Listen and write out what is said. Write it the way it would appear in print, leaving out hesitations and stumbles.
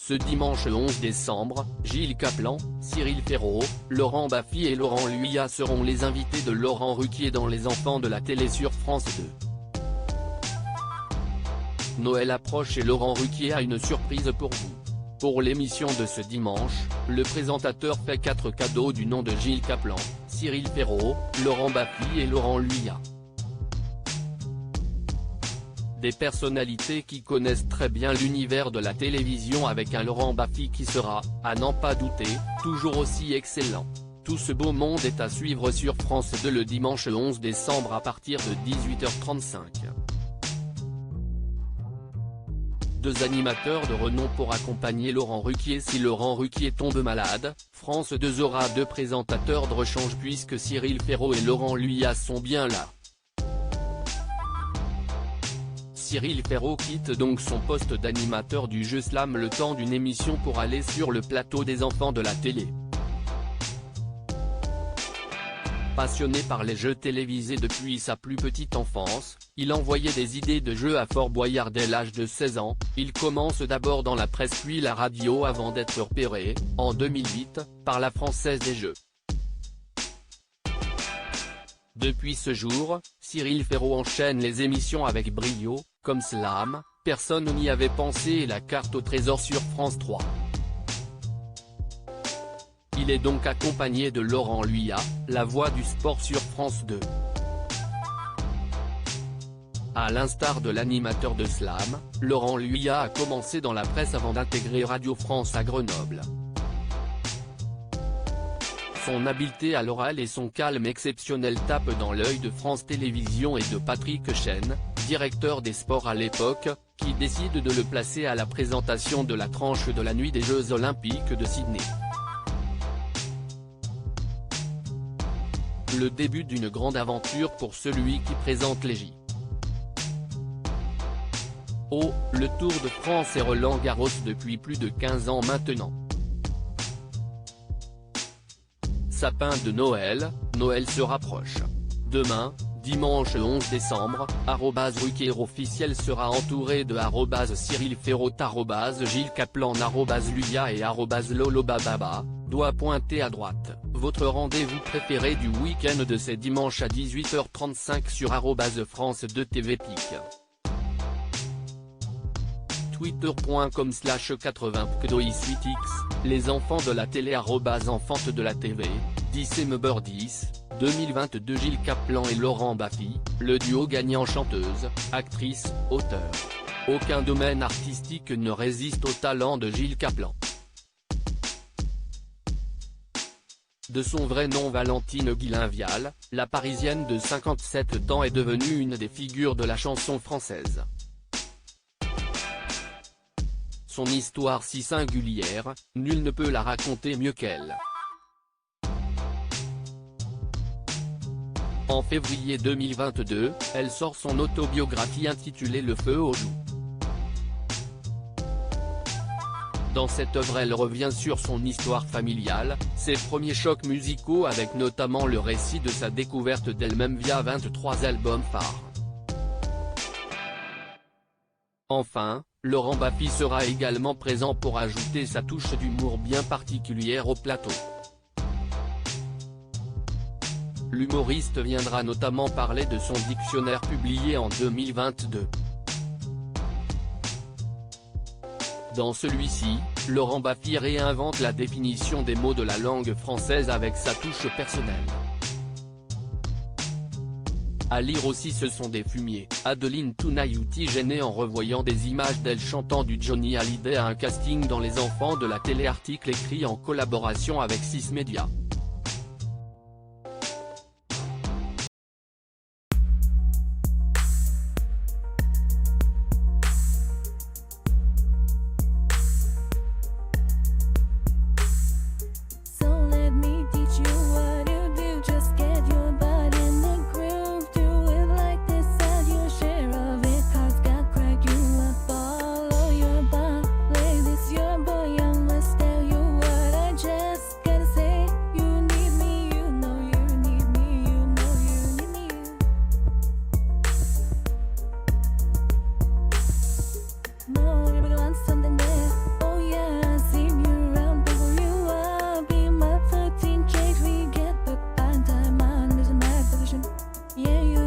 Ce dimanche 11 décembre, Gilles Caplan, Cyril Ferraud, Laurent Baffy et Laurent Luyat seront les invités de Laurent Ruquier dans Les Enfants de la télé sur France 2. Noël approche et Laurent Ruquier a une surprise pour vous. Pour l'émission de ce dimanche, le présentateur fait 4 cadeaux du nom de Gilles Caplan, Cyril Ferraud, Laurent Baffy et Laurent Luyat. Des personnalités qui connaissent très bien l'univers de la télévision, avec un Laurent Baffy qui sera, à n'en pas douter, toujours aussi excellent. Tout ce beau monde est à suivre sur France 2 le dimanche 11 décembre à partir de 18h35. Deux animateurs de renom pour accompagner Laurent Ruquier si Laurent Ruquier tombe malade. France 2 aura 2 présentateurs de rechange puisque Cyril Ferraud et Laurent Luyat sont bien là. Cyril Ferraud quitte donc son poste d'animateur du jeu Slam le temps d'une émission pour aller sur le plateau des Enfants de la télé. Passionné par les jeux télévisés depuis sa plus petite enfance, il envoyait des idées de jeux à Fort Boyard dès l'âge de 16 ans, il commence d'abord dans la presse puis la radio avant d'être repéré, en 2008, par la Française des Jeux. Depuis ce jour, Cyril Ferraud enchaîne les émissions avec brio, comme Slam, personne n'y avait pensé et la carte au trésor sur France 3. Il est donc accompagné de Laurent Luyat, la voix du sport sur France 2. À l'instar de l'animateur de Slam, Laurent Luyat a commencé dans la presse avant d'intégrer Radio France à Grenoble. Son habileté à l'oral et son calme exceptionnel tapent dans l'œil de France Télévisions et de Patrick Chêne, directeur des sports à l'époque, qui décide de le placer à la présentation de la tranche de la nuit des Jeux Olympiques de Sydney. Le début d'une grande aventure pour celui qui présente les J. Oh, le Tour de France et Roland Garros depuis plus de 15 ans maintenant. Sapin de Noël, Noël se rapproche. Demain, dimanche 11 décembre, @Ruquier officiel sera entouré de @Cyril Ferraud, @Gilles Caplan, @Luyat et @Lolobababa, doit pointer à droite. Votre rendez-vous préféré du week-end de ces dimanches à 18h35 sur @France 2 TV Pic. Twitter.com/80pcdois8x, les enfants de la télé @enfante de la TV, 10 2022 Gilles Caplan et Laurent Baffy, le duo gagnant chanteuse, actrice, auteur. Aucun domaine artistique ne résiste au talent de Gilles Caplan. De son vrai nom Valentine Guilin-Vial, la Parisienne de 57 ans est devenue une des figures de la chanson française. Son histoire si singulière, nul ne peut la raconter mieux qu'elle. En février 2022, elle sort son autobiographie intitulée Le feu aux joues. Dans cette œuvre elle revient sur son histoire familiale, ses premiers chocs musicaux avec notamment le récit de sa découverte d'elle-même via 23 albums phares. Enfin, Laurent Baffy sera également présent pour ajouter sa touche d'humour bien particulière au plateau. L'humoriste viendra notamment parler de son dictionnaire publié en 2022. Dans celui-ci, Laurent Baffy réinvente la définition des mots de la langue française avec sa touche personnelle. À lire aussi Ce sont des fumiers, Adeline Tounayouti gênée en revoyant des images d'elle chantant du Johnny Hallyday à un casting dans Les Enfants de la télé, article écrit en collaboration avec 6 Médias. hear you.